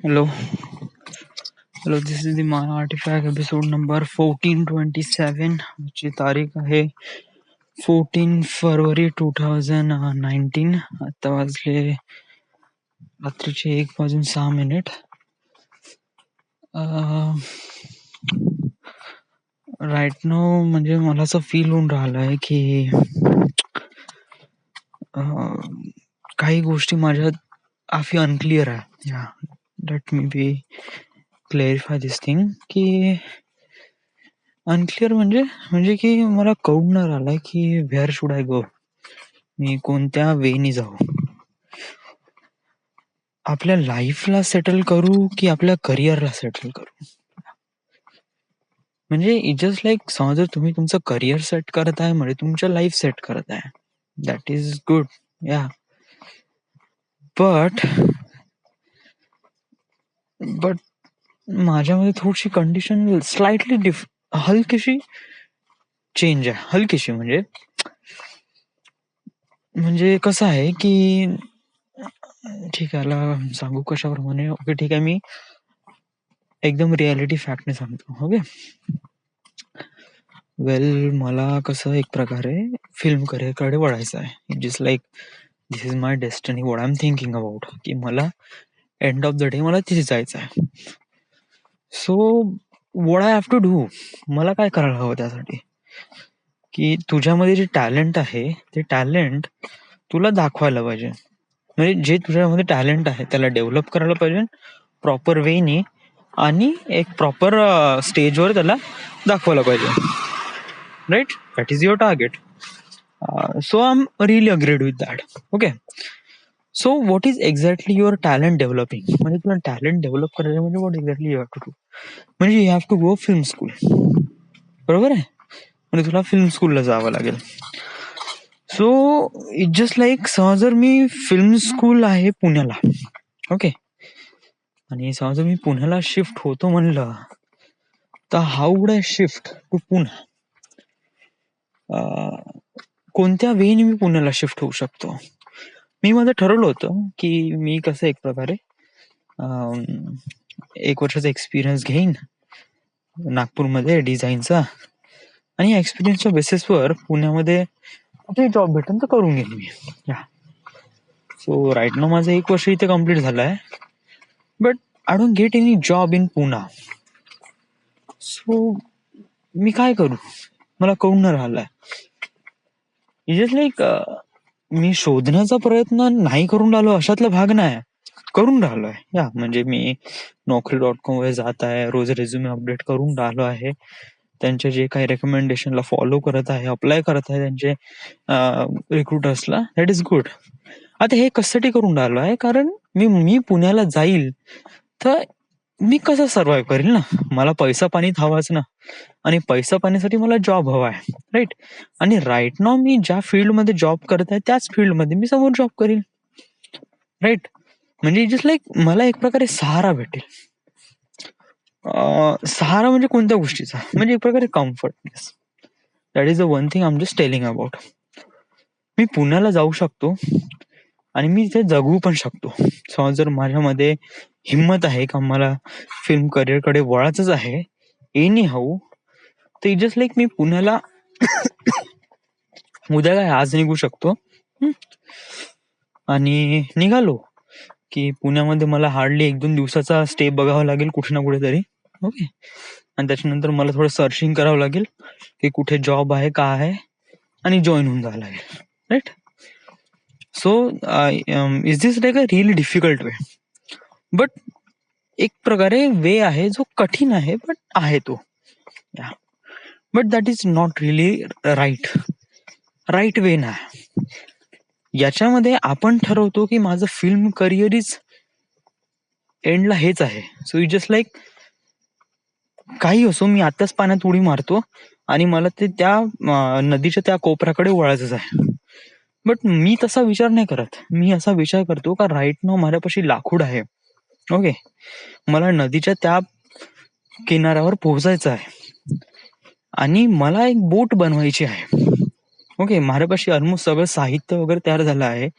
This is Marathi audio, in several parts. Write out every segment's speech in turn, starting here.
Hello, hello. This is the My Artifact episode number 1427, ची तारीख आहे 14 फरवरी 2019. आता वाजले रात्रीचे 1:06. राईट नाव म्हणजे मला असं फील होऊन राहिलं आहे की काही गोष्टी माझ्यात काफी अनक्लिअर आहे. या लेट मी बी क्लॅरिफाय दिस थिंग की अनक्लिअर म्हणजे की मला कळून नाही राहिलंय की व्हेअर शुड आय गो, मी कोणत्या वेनी जाऊ. आपल्या लाईफला सेटल करू की आपल्या करिअरला सेटल करू. म्हणजे इट जस्ट लाईक समजा जर तुम्ही तुमचं करिअर सेट करत आहे म्हणजे तुमचं लाईफ सेट करत आहे, दॅट इज गुड. या बट माझ्यामध्ये थोडीशी कंडिशन स्लाइटली हलकीशी चेंज आहे. हलकीशी म्हणजे कसं आहे की ठीक आहे, याला सांगू कशाप्रमाणे. ओके ठीक आहे, मी एकदम रियालिटी फॅक्टने सांगतो. ओके वेल, मला कसं एक प्रकारे फिल्म करिअरकडे वळायचं आहे. Just like this is my destiny, what I am thinking about, की मला एंड ऑफ द डे मला तिथे जायचं आहे. So what I have to do, मला काय करायला हवं त्यासाठी, की तुझ्यामध्ये जे टॅलेंट आहे ते टॅलेंट तुला दाखवायला पाहिजे. म्हणजे जे तुझ्यामध्ये टॅलेंट आहे त्याला डेव्हलप करायला पाहिजे प्रॉपर वेनी आणि एक प्रॉपर स्टेजवर त्याला दाखवायला पाहिजे. Right, that is your target. So I am really agreed with that. Okay, so what is exactly your talent developing, म्हणजे तुला टॅलेंट डेव्हलप करायचं म्हणजे what exactly you have to do, म्हणजे you have to go film school. बरोबर आहे, म्हणजे तुला फिल्म स्कूलला जावं लागेल. सो इट जस्ट लाईक समज जर मी फिल्म स्कूल आहे पुण्याला, ओके, आणि समज मी पुण्याला शिफ्ट होतो म्हणलं तर how would I shift to Pune. कोणत्या वेने मी पुण्याला शिफ्ट होऊ शकतो. मी माझं ठरवलं होतं की मी कसं एक प्रकारे 1 वर्षाचा एक्सपिरियन्स घेईन नागपूरमध्ये डिझाईनचा, आणि या एक्सपिरियन्सच्या बेसिसवर पुण्यामध्ये कुठे जॉब भेटेल तर करून घेईन मी. या सो राईट नाव माझं 1 वर्ष इथे कम्प्लीट झालं आहे, but I don't get any job in Poona. So मी काय करू, मला कळून न राहिलाय. जस्ट लाईक मी शोधण्याचा प्रयत्न नाही करून राहिलो अशातला भाग नाही, करून राहिलोय. या म्हणजे मी Naukri.com वर जात आहे, रोज रेझ्युमे अपडेट करून राहिलो आहे, त्यांचे जे काही रेकमेंडेशनला फॉलो करत आहे, अप्लाय करत आहे त्यांचे रिक्रुटर्सला. That is good. आता हे कशासाठी करून राहिलो आहे, कारण मी पुण्याला जाईल तर मी कसं सर्व्हाइव्ह करील ना. मला पैसा पाणीच हवाच ना, आणि पैसा पाण्यासाठी मला जॉब हवा आहे. राईट, आणि राईट नाव मी ज्या फील्डमध्ये जॉब करत आहे त्याच फील्डमध्ये मी समोर जॉब करील. राईट, म्हणजे जस्ट लाईक मला एक प्रकारे सहारा भेटेल. सहारा म्हणजे कोणत्या गोष्टीचा, म्हणजे एक प्रकारे comfortness. That is the one thing I am just telling about. मी पुण्याला जाऊ शकतो आणि मी ते जगू पण शकतो. समज जर माझ्यामध्ये हिंमत आहे का मला फिल्म करिअरकडे वळायचंच आहे एनी हाऊ, तर जस्ट लाईक मी पुण्याला उद्या काय आज निघू शकतो आणि निघालो की पुण्यामध्ये मला हार्डली 1-2 दिवसाचा स्टे बघावा लागेल कुठे ना कुठेतरी. ओके, आणि त्याच्यानंतर मला थोडं सर्चिंग करावं लागेल की कुठे जॉब आहे का आहे, आणि जॉईन होऊन जावं लागेल. Right, so is this like a really difficult way, but एक प्रकारे वे आहे जो कठीण आहे बट आहे तो. But that is not really right way ना. याच्यामध्ये आपण ठरवतो की माझं फिल्म करिअर इज एंडला हेच आहे. सो इट जस्ट लाईक काही असो, मी आताच पाण्यात उडी मारतो आणि मला ते त्या नदीच्या त्या कोपऱ्याकडे वळायचंच आहे. बट मी तसा विचार नाही करत. मी असा विचार करतो का राईट नाव माझ्यापाशी लाकूड आहे. ओके, मला नदीच्या त्या किनाऱ्यावर पोहोचायचं आहे आणि मला एक बोट बनवायची आहे. ओके, माझ्यापाशी ऑलमोस्ट सगळं साहित्य वगैरे तयार झालं आहे.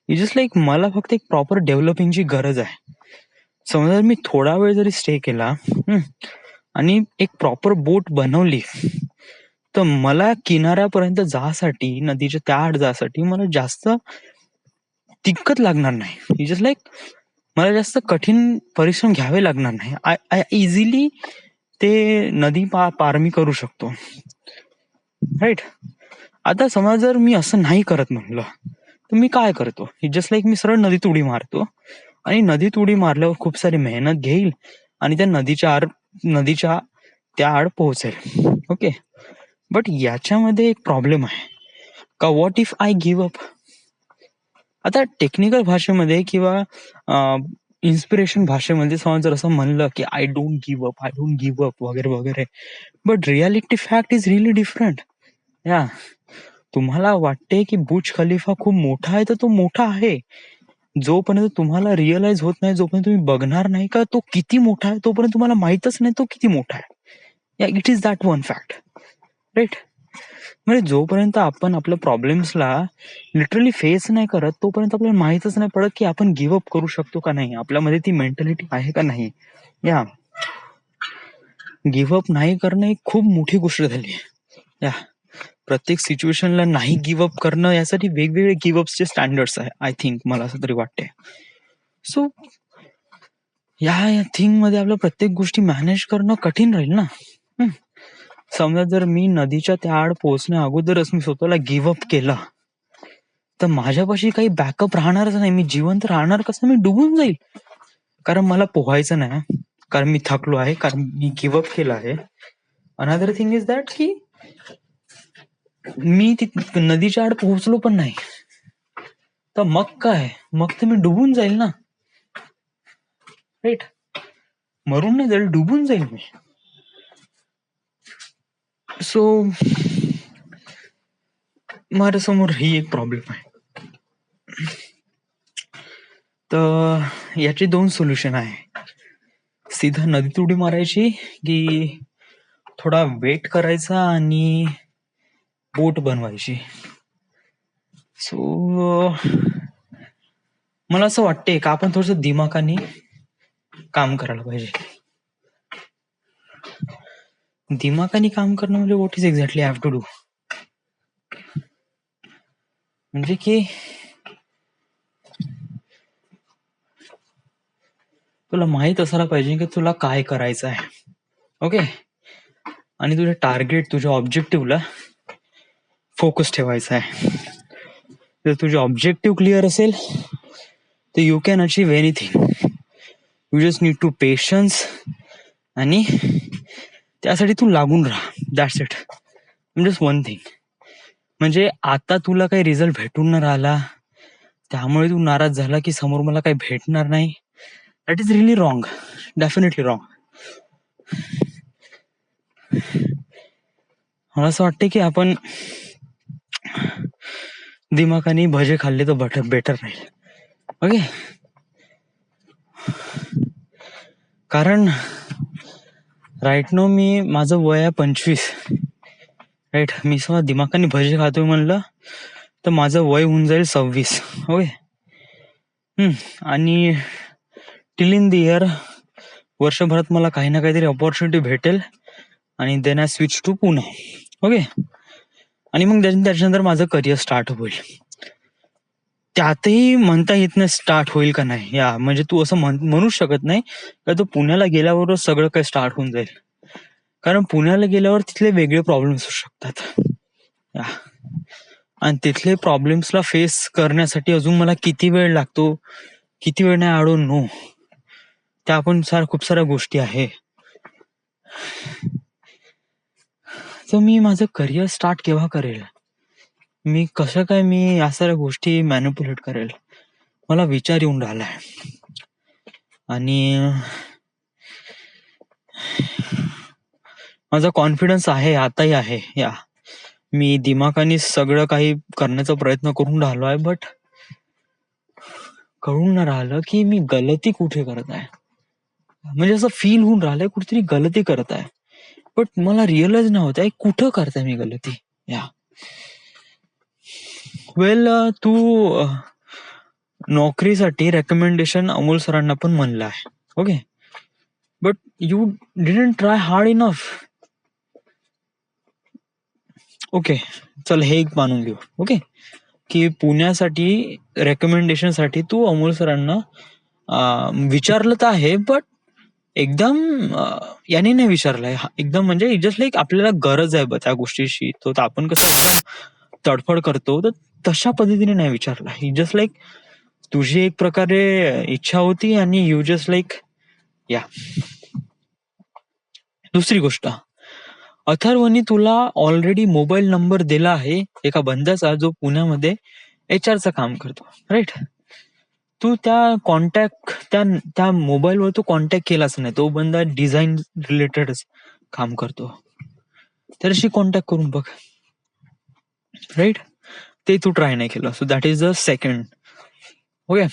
इट जस्ट लाईक मला फक्त एक प्रॉपर डेव्हलपिंगची गरज आहे. समजा मी थोडा वेळ जरी स्टे केला आणि एक प्रॉपर बोट बनवली, तर मला किनाऱ्यापर्यंत जासाठी, नदीच्या त्या आड जासाठी मला जास्त दिक्कत लागणार नाही. जस्ट लाईक मला जास्त कठीण परिश्रम घ्यावे लागणार नाही. आय आय इझिली ते नदी पार मी करू शकतो, राईट. आता समजा जर मी असं नाही करत म्हणलं, तर मी काय करतो, जस्ट लाईक मी सरळ नदीत उडी मारतो आणि नदीत उडी मारल्यावर खूप सारी मेहनत घेईल आणि त्या नदीच्या त्या आड पोहोचेल. ओके, बट याच्यामध्ये एक प्रॉब्लेम आहे का, what if I give up. आता टेक्निकल भाषेमध्ये किंवा इन्स्पिरेशन भाषेमध्ये समजा जर असं म्हणलं की आय डोंट गिव्ह अप वगैरे वगैरे, but reality fact is really different. या तुम्हाला वाटते की बुर्ज खलिफा खूप मोठा आहे, तर तो मोठा आहे. जोपर्यंत तुम्हाला रिअलाइज होत नाही, जोपर्यंत तुम्ही बघणार नाही का तो किती मोठा आहे, तोपर्यंत तुम्हाला माहितच नाही तो किती मोठा आहे. या it is that one fact, right. म्हणजे जोपर्यंत आपण आपल्या प्रॉब्लेम्सला लिटरली फेस नाही करत, तोपर्यंत आपल्याला माहितच नाही पडत की आपण गिव्ह अप करू शकतो का नाही, आपल्यामध्ये ती मेंटॅलिटी आहे का नाही. या गिव्ह अप नाही करणं एक खूप मोठी गोष्ट झाली. या प्रत्येक सिच्युएशनला नाही गिव्ह अप करणं, यासाठी वेगवेगळे गिव्ह अपचे स्टँडर्ड्स आहे, आय थिंक, मला असं तरी वाटते. सो या थिंग मध्ये आपल्या प्रत्येक गोष्टी मॅनेज करणं कठीण राहील ना. समजा जर मी नदीच्या त्या आड पोहोचण्या अगोदरच मी स्वतःला गिव्ह अप केला, तर माझ्यापाशी काही बॅकअप राहणारच नाही. मी जिवंत राहणार कसं, मी डुबून जाईल. कारण मला पोहायचं नाही, कारण मी थकलो आहे, कारण मी गिव्ह अप केलं आहे. अनदर थिंग इज दॅट की मी नदीच्या आड पोहोचलो पण नाही, तर मग काय, मग तर मी डुबून जाईल ना, राईट. मरून नाही जाईल, डुबून जाईल मी. सो माझ्यासमोर ही एक प्रॉब्लेम आहे. तर याचे 2 सोल्युशन आहे. सीधा नदीत उडी मारायची की थोडा वेट करायचा आणि बोट बनवायची. सो मला असं वाटते का आपण थोडस दिमाखाने काम करायला पाहिजे. दिमाखाने काम करणं म्हणजे what is exactly I have to do. म्हणजे की तुला माहित असायला पाहिजे की तुला काय करायचं आहे. ओके, आणि तुझ्या टार्गेट, तुझ्या ऑब्जेक्टिव्हला फोकस ठेवायचा आहे. जर तुझे ऑब्जेक्टिव्ह क्लिअर असेल तर you can achieve anything. You just need to patience, आणि त्यासाठी तू लागून राहा. That's it. Just one thing. म्हणजे आता तुला काही रिझल्ट भेटून न राहिला, त्यामुळे तू नाराज झाला की समोर मला काही भेटणार नाही. That is really wrong, definitely wrong. मला असं वाटतं की आपण दिमाखाने भजे खाल्ले तर बेटर राहील. ओके, कारण राईट नो माझं वय आहे 25, राईट. मी समजा दिमाखाने भजे खातोय म्हणलं तर माझं वय होऊन जाईल 26. ओके, आणि टिल इन द इयर, वर्षभरात मला काही ना काहीतरी ऑपॉर्च्युनिटी भेटेल आणि then I switch to Pune. Okay, आणि मग त्याच्यानंतर माझं करिअर स्टार्ट होईल. त्यातही म्हणता येत नाही स्टार्ट होईल का नाही. या म्हणजे तू असं म्हणूच शकत नाही का तू पुण्याला गेल्यावरच सगळं काही स्टार्ट होऊन जाईल, कारण पुण्याला गेल्यावर तिथले वेगळे प्रॉब्लेम्स असू शकतात. या आणि तिथले प्रॉब्लेम्सला फेस करण्यासाठी अजून मला किती वेळ लागतो, किती वेळ नाही, आय डोंट नो. त्या पण खूप साऱ्या गोष्टी आहे. तर मी माझं करिअर स्टार्ट केव्हा करेल, मी कसं काय मी या साऱ्या गोष्टी मॅनिप्युलेट करेल, मला विचार येऊन राहिलाय. आणि माझा कॉन्फिडन्स आहे, आताही आहे. या मी दिमाखाने सगळं काही करण्याचा प्रयत्न करून राहिलो आहे, बट कळून न राहिलं की मी गलती कुठे करत आहे. म्हणजे असं फील होऊन राहिलंय कुठेतरी गलती करत आहे, बट मला रिअलाइज नाही होत आहे कुठं करताय मी गलती. या वेल, तू नोकरीसाठी रेकमेंडेशन अमोल सरांना पण म्हणलं आहे. Okay, but you didn't try hard enough. Okay, चल हे एक मानून घेऊ. ओके, की पुण्यासाठी रेकमेंडेशनसाठी तू अमोल सरांना विचारलं तर आहे, बट एकदम याने नाही विचारलंय, एकदम म्हणजे जस्ट लाईक आपल्याला गरज आहे त्या गोष्टीशी, तो आपण कसं एकदम तडफड करतो, तर तशा पद्धतीने नाही विचारला. ही जस्ट लाईक तुझी एक प्रकारे इच्छा होती आणि यू जस्ट लाईक या. दुसरी गोष्ट, अथर्वनी तुला ऑलरेडी मोबाईल नंबर दिला आहे एका बंदाचा जो पुण्यामध्ये HR चं काम करतो, राईट? तू त्या कॉन्टॅक्ट त्या मोबाईलवर तू कॉन्टॅक्ट केलाच नाही. तो बंदा डिझाईन रिलेटेडच काम करतो, त्याच्याशी कॉन्टॅक्ट करून बघ, राईट? ते तू ट्राय नाही केलं. So that is the second. Okay,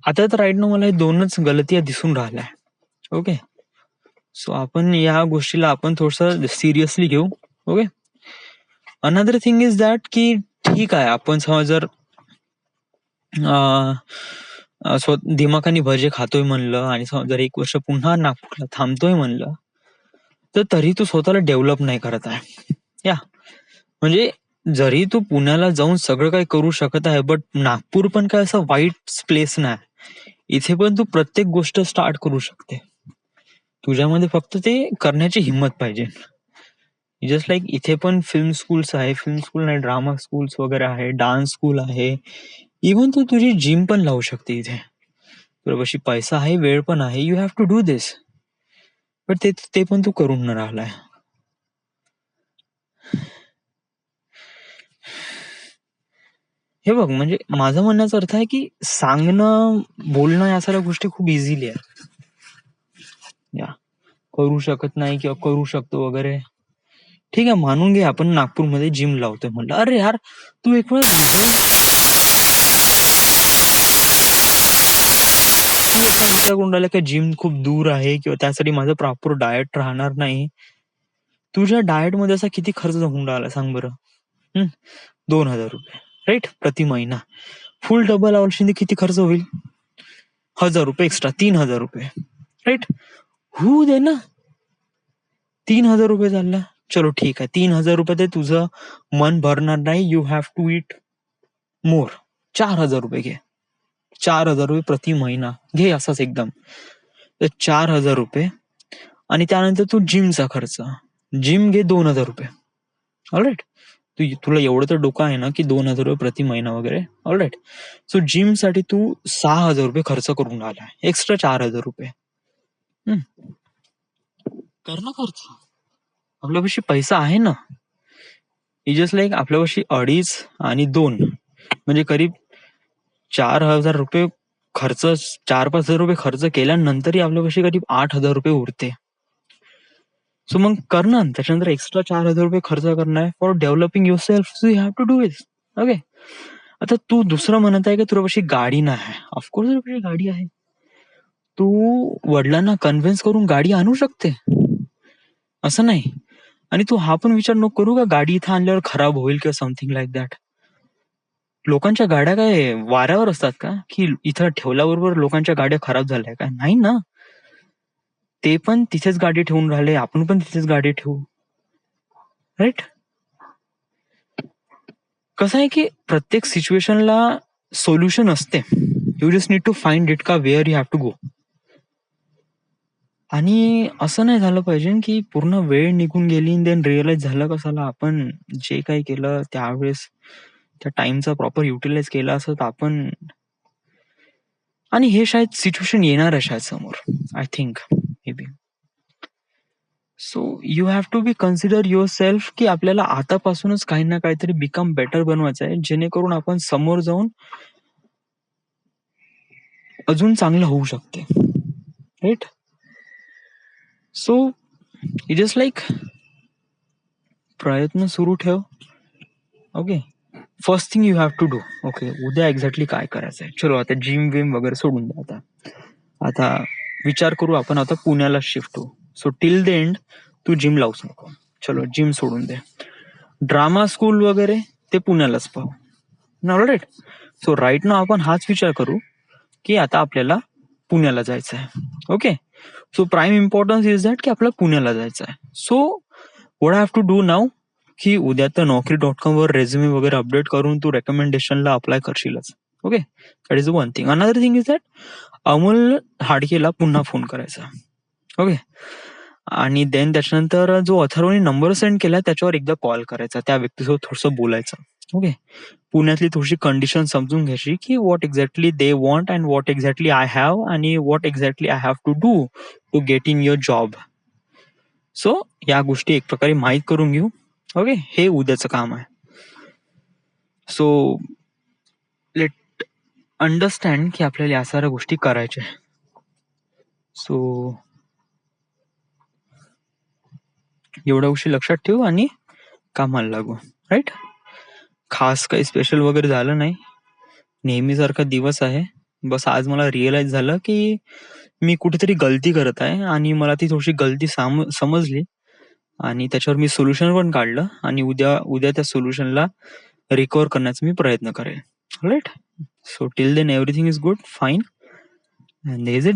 आता तर राईट ना मला हे दोनच गलतिया दिसून राहिल्या. ओके, सो आपण या गोष्टीला आपण थोडस सिरियसली घेऊ. Okay, another thing is that की ठीक आहे, आपण समज जर दिमाखानी भजे खातोय म्हणलं आणि जर 1 वर्ष पुन्हा नागपूरला थांबतोय म्हणलं, तर तरी तू स्वतःला डेव्हलप नाही करत आहे. या म्हणजे जरी तू पुण्याला जाऊन सगळं काही करू शकत आहे, बट नागपूर पण काय असं वाईट प्लेस नाही. इथे पण तू प्रत्येक गोष्ट स्टार्ट करू शकते. तुझ्यामध्ये फक्त ते करण्याची हिंमत पाहिजे. जस्ट लाईक इथे पण फिल्म स्कूल्स आहे, फिल्म स्कूल नाही, ड्रामा स्कूल्स वगैरे आहे, डान्स स्कूल आहे. इव्हन तू तुझी जिम पण लावू शकते इथे. तुझ्यापाशी पैसा आहे, वेळ पण आहे, you have to do this. But ते पण तू करून न राहिलाय. हे बघ, म्हणजे माझं म्हणण्याचा अर्थ आहे की सांगणं, बोलणं या साऱ्या गोष्टी खूप इझिली आहे. या करू शकत नाही किंवा करू शकतो वगैरे, ठीक आहे, मानून घे आपण नागपूरमध्ये जिम लावतोय म्हणलं. अरे यार, तू एक वेळ विचार करून राहिला की जिम खूप दूर आहे किंवा त्यासाठी माझं प्रॉपर डाएट राहणार नाही. तुझ्या डाएट मध्ये असा किती खर्च होऊन राहिला सांग बरं? 2,000 रुपये, राईट, प्रति महिना. फुल डबल आवडशी किती खर्च होईल? 1,000 रुपये एक्स्ट्रा, 3,000 रुपये, राईट? होऊ दे ना, 3,000 रुपये चालला, चलो ठीक आहे, 3,000 रुपये ते तुझं मन भरणार नाही. You have to it more. 4,000 रुपये घे, 4,000 रुपये प्रति महिना घे असाच एकदम. तर 4,000 रुपये आणि त्यानंतर तू जिमचा खर्च, जिम घे 2,000 रुपये. ऑलराईट, तुला एवढं तर डोकं आहे ना की 2,000 रुपये प्रति महिना वगैरे. ऑलराईट, सो जिम साठी तू 6,000 रुपये खर्च करून आला, एक्स्ट्रा 4,000 रुपये कर ना खर्च. आपल्यापाशी पैसा आहे ना. जस्ट लाईक आपल्यापाशी 2.5 आणि 2 म्हणजे करीब 4,000 रुपये खर्च, 4-5 हजार रुपये खर्च केल्यानंतरही आपल्यापाशी करीब 8,000 रुपये उरते. सो मग कर ना, त्याच्यानंतर एक्स्ट्रा 4,000 रुपये खर्च करणार for developing yourself. So you have to do it. Okay, आता तू दुसरं म्हणत आहे की तुझ्यापाशी गाडी नाही. ऑफकोर्स तुझ्यापाशी गाडी आहे, तू वडिलांना कन्व्हिन्स करून गाडी आणू शकते, असं नाही. आणि तू हा पण विचार नको करू का गाडी इथं आणल्यावर खराब होईल किंवा समथिंग लाईक दॅट. लोकांच्या गाड्या काय वाऱ्यावर असतात का की इथं ठेवल्याबरोबर लोकांच्या गाड्या खराब झाल्या का? नाही ना, ते पण तिथेच गाडी ठेवून राहिले, आपण पण तिथेच गाडी ठेवू, राईट? कसं आहे की प्रत्येक सिच्युएशनला सोल्युशन असते. You just need to find it का where you have to go. आणि असं नाही झालं पाहिजे की पूर्ण वेळ निघून गेली देन रिअलाइज झालं कसाला आपण जे काही केलं त्यावेळेस त्या टाइमचा प्रॉपर युटिलाइज केला असं तर आपण. आणि हे शायद सिच्युएशन येणार आहे शायद समोर, I think maybe. So you have to be consider yourself की आपल्याला आतापासूनच काही ना काहीतरी बिकम बेटर बनवायचं आहे, जेणेकरून आपण समोर जाऊन अजून चांगलं होऊ शकते, राईट? सो जस्ट लाईक प्रयत्न सुरू ठेव. Okay, first thing you have to do. Okay, उद्या एक्झॅक्टली काय करायचं आहे? चलो आता जिम विम वगैरे सोडून द्या. आता विचार करू आपण आता पुण्याला शिफ्ट होऊ. सो टिल द एंड तू जिम लावूच नको. चलो जिम सोडून दे, ड्रामा स्कूल वगैरे ते पुण्यालाच पाहू. ऑलराईट, सो राईट नाव आपण हाच विचार करू की आता आपल्याला पुण्याला जायचं आहे. Okay, so prime importance is that की आपल्याला पुण्याला जायचं आहे. So what I have to do now की उद्या तर Naukri.com वर रेझ्युमे वगैरे अपडेट करून तू रेकमेंडेशनला अप्लाय करशीलच. Okay, that is one thing. Another thing is that Amol हाडकेला पुन्हा फोन करायचा. ओके, आणि देन त्याच्यानंतर जो अथर्वने नंबर सेंड केला त्याच्यावर एकदा कॉल करायचा, त्या व्यक्तीसोबत थोडंसं बोलायचं. ओके, पुण्यातली थोडीशी कंडिशन समजून घ्यायची की what exactly they want and what exactly I have आणि what exactly I have to do to get in your job. So या गोष्टी एक प्रकारे माहीत करून घेऊ. ओके, हे उद्याचं काम आहे. सो लेट अंडरस्टँड की आपल्याला या साऱ्या गोष्टी करायच्या. सो एवढ्या गोष्टी लक्षात ठेवू आणि कामाला लागू. राईट, खास काही स्पेशल वगैरे झालं नाही, नेहमीसारखा दिवस आहे. बस आज मला रिअलाइज झालं की मी कुठेतरी गलती करत आहे आणि मला ती थोडीशी गलती समजली आणि त्याच्यावर मी सोल्युशन पण काढलं आणि उद्या त्या सोल्युशनला रिकवर करण्याचा मी प्रयत्न करेल. Right, so till then everything is good, fine. And this is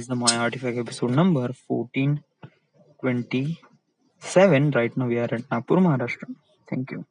the My Artifact episode number 1427. Right now we are at Nagpur, Maharashtra. Thank you.